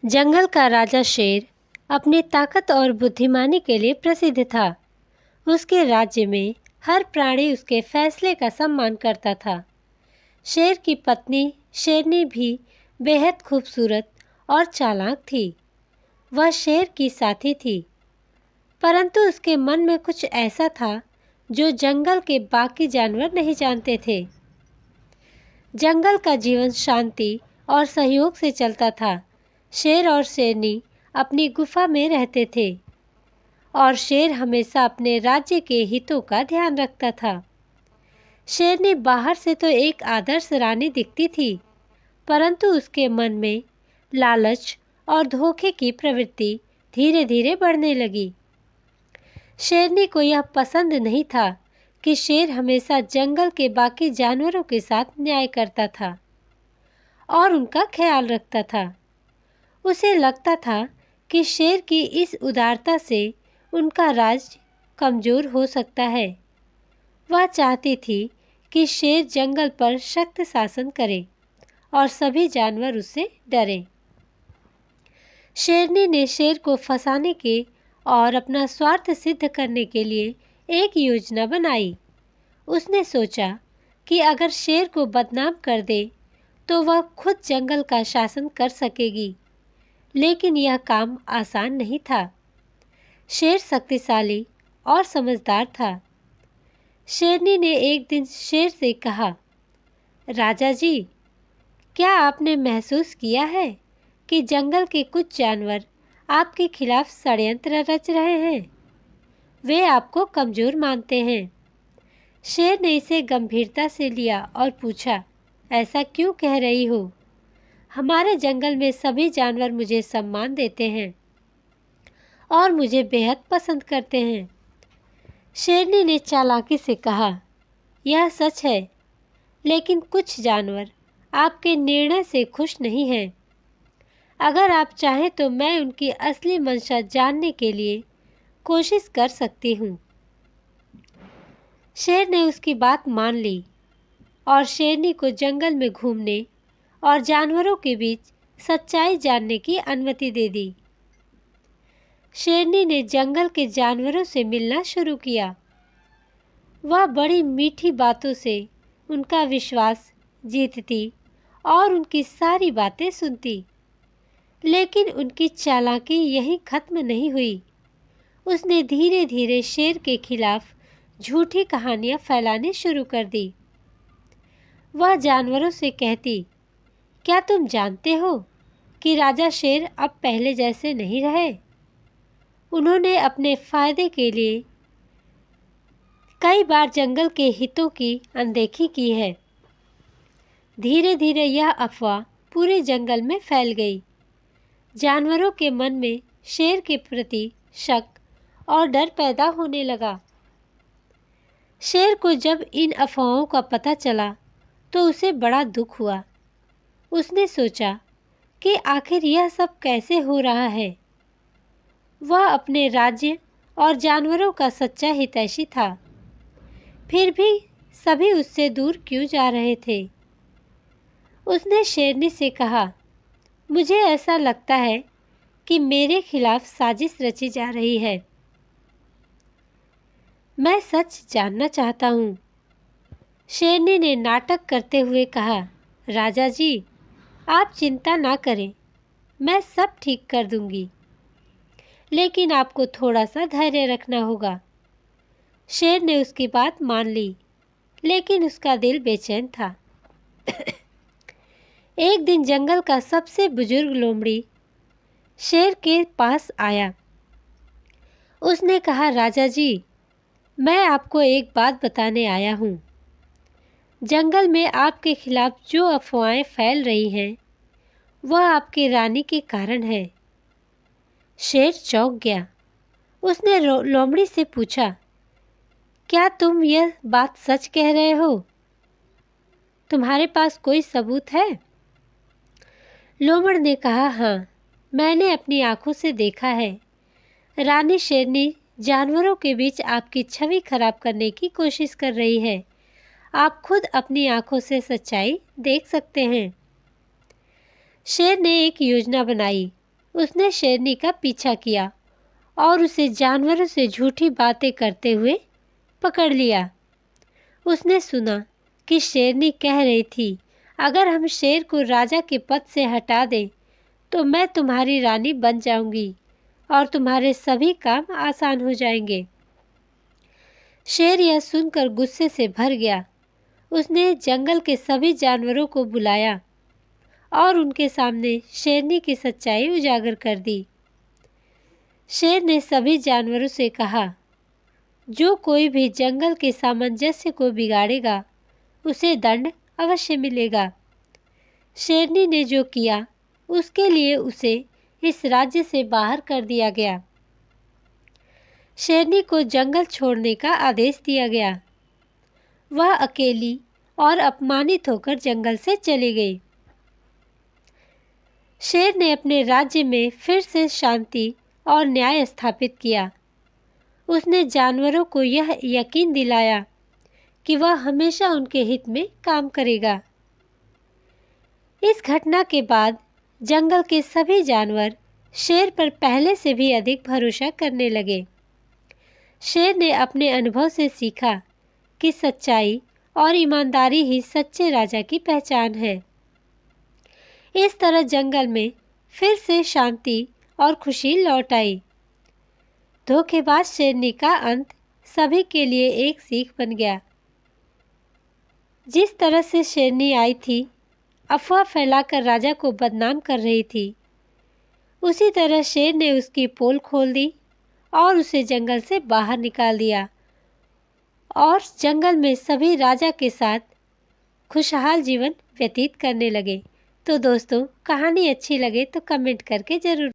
जंगल का राजा शेर अपनी ताकत और बुद्धिमानी के लिए प्रसिद्ध था। उसके राज्य में हर प्राणी उसके फैसले का सम्मान करता था। शेर की पत्नी शेरनी भी बेहद खूबसूरत और चालाक थी। वह शेर की साथी थी, परंतु उसके मन में कुछ ऐसा था जो जंगल के बाकी जानवर नहीं जानते थे। जंगल का जीवन शांति और सहयोग से चलता था। शेर और शेरनी अपनी गुफा में रहते थे और शेर हमेशा अपने राज्य के हितों का ध्यान रखता था। शेरनी बाहर से तो एक आदर्श रानी दिखती थी, परंतु उसके मन में लालच और धोखे की प्रवृत्ति धीरे धीरे बढ़ने लगी। शेरनी को यह पसंद नहीं था कि शेर हमेशा जंगल के बाकी जानवरों के साथ न्याय करता था और उनका ख्याल रखता था। उसे लगता था कि शेर की इस उदारता से उनका राज्य कमजोर हो सकता है। वह चाहती थी कि शेर जंगल पर सख्त शासन करे और सभी जानवर उससे डरें। शेरनी ने शेर को फंसाने के और अपना स्वार्थ सिद्ध करने के लिए एक योजना बनाई। उसने सोचा कि अगर शेर को बदनाम कर दे तो वह खुद जंगल का शासन कर सकेगी, लेकिन यह काम आसान नहीं था। शेर शक्तिशाली और समझदार था। शेरनी ने एक दिन शेर से कहा, राजा जी, क्या आपने महसूस किया है कि जंगल के कुछ जानवर आपके खिलाफ षड्यंत्र रच रहे हैं? वे आपको कमजोर मानते हैं। शेर ने इसे गंभीरता से लिया और पूछा, ऐसा क्यों कह रही हो? हमारे जंगल में सभी जानवर मुझे सम्मान देते हैं और मुझे बेहद पसंद करते हैं। शेरनी ने चालाकी से कहा, यह सच है, लेकिन कुछ जानवर आपके निर्णय से खुश नहीं हैं। अगर आप चाहें तो मैं उनकी असली मंशा जानने के लिए कोशिश कर सकती हूँ। शेर ने उसकी बात मान ली और शेरनी को जंगल में घूमने और जानवरों के बीच सच्चाई जानने की अनुमति दे दी। शेरनी ने जंगल के जानवरों से मिलना शुरू किया। वह बड़ी मीठी बातों से उनका विश्वास जीतती और उनकी सारी बातें सुनती, लेकिन उनकी चालाकी यहीं खत्म नहीं हुई। उसने धीरे धीरे शेर के खिलाफ झूठी कहानियां फैलानी शुरू कर दी। वह जानवरों से कहती, क्या तुम जानते हो कि राजा शेर अब पहले जैसे नहीं रहे? उन्होंने अपने फायदे के लिए कई बार जंगल के हितों की अनदेखी की है। धीरे धीरे यह अफवाह पूरे जंगल में फैल गई। जानवरों के मन में शेर के प्रति शक और डर पैदा होने लगा। शेर को जब इन अफवाहों का पता चला तो उसे बड़ा दुख हुआ। उसने सोचा कि आखिर यह सब कैसे हो रहा है। वह अपने राज्य और जानवरों का सच्चा हितैषी था, फिर भी सभी उससे दूर क्यों जा रहे थे। उसने शेरनी से कहा, मुझे ऐसा लगता है कि मेरे खिलाफ साजिश रची जा रही है। मैं सच जानना चाहता हूँ। शेरनी ने नाटक करते हुए कहा, राजा जी, आप चिंता ना करें, मैं सब ठीक कर दूंगी, लेकिन आपको थोड़ा सा धैर्य रखना होगा। शेर ने उसकी बात मान ली, लेकिन उसका दिल बेचैन था। एक दिन जंगल का सबसे बुजुर्ग लोमड़ी शेर के पास आया। उसने कहा, राजा जी, मैं आपको एक बात बताने आया हूँ। जंगल में आपके खिलाफ जो अफवाहें फैल रही हैं, वह आपकी रानी के कारण है। शेर चौंक गया। उसने लोमड़ी से पूछा, क्या तुम यह बात सच कह रहे हो? तुम्हारे पास कोई सबूत है? लोमड़ ने कहा, हाँ, मैंने अपनी आंखों से देखा है। रानी शेरनी जानवरों के बीच आपकी छवि खराब करने की कोशिश कर रही है। आप खुद अपनी आंखों से सच्चाई देख सकते हैं। शेर ने एक योजना बनाई। उसने शेरनी का पीछा किया और उसे जानवरों से झूठी बातें करते हुए पकड़ लिया। उसने सुना कि शेरनी कह रही थी, अगर हम शेर को राजा के पद से हटा दें तो मैं तुम्हारी रानी बन जाऊंगी और तुम्हारे सभी काम आसान हो जाएंगे। शेर यह सुनकर गुस्से से भर गया। उसने जंगल के सभी जानवरों को बुलाया और उनके सामने शेरनी की सच्चाई उजागर कर दी। शेर ने सभी जानवरों से कहा, जो कोई भी जंगल के सामंजस्य को बिगाड़ेगा उसे दंड अवश्य मिलेगा। शेरनी ने जो किया उसके लिए उसे इस राज्य से बाहर कर दिया गया। शेरनी को जंगल छोड़ने का आदेश दिया गया। वह अकेली और अपमानित होकर जंगल से चली गई। शेर ने अपने राज्य में फिर से शांति और न्याय स्थापित किया। उसने जानवरों को यह यकीन दिलाया कि वह हमेशा उनके हित में काम करेगा। इस घटना के बाद जंगल के सभी जानवर शेर पर पहले से भी अधिक भरोसा करने लगे। शेर ने अपने अनुभव से सीखा कि सच्चाई और ईमानदारी ही सच्चे राजा की पहचान है। इस तरह जंगल में फिर से शांति और खुशी लौट आई। धोखेबाज शेरनी का अंत सभी के लिए एक सीख बन गया। जिस तरह से शेरनी आई थी, अफवाह फैलाकर राजा को बदनाम कर रही थी, उसी तरह शेर ने उसकी पोल खोल दी और उसे जंगल से बाहर निकाल दिया और जंगल में सभी राजा के साथ खुशहाल जीवन व्यतीत करने लगे। तो दोस्तों, कहानी अच्छी लगे तो कमेंट करके ज़रूर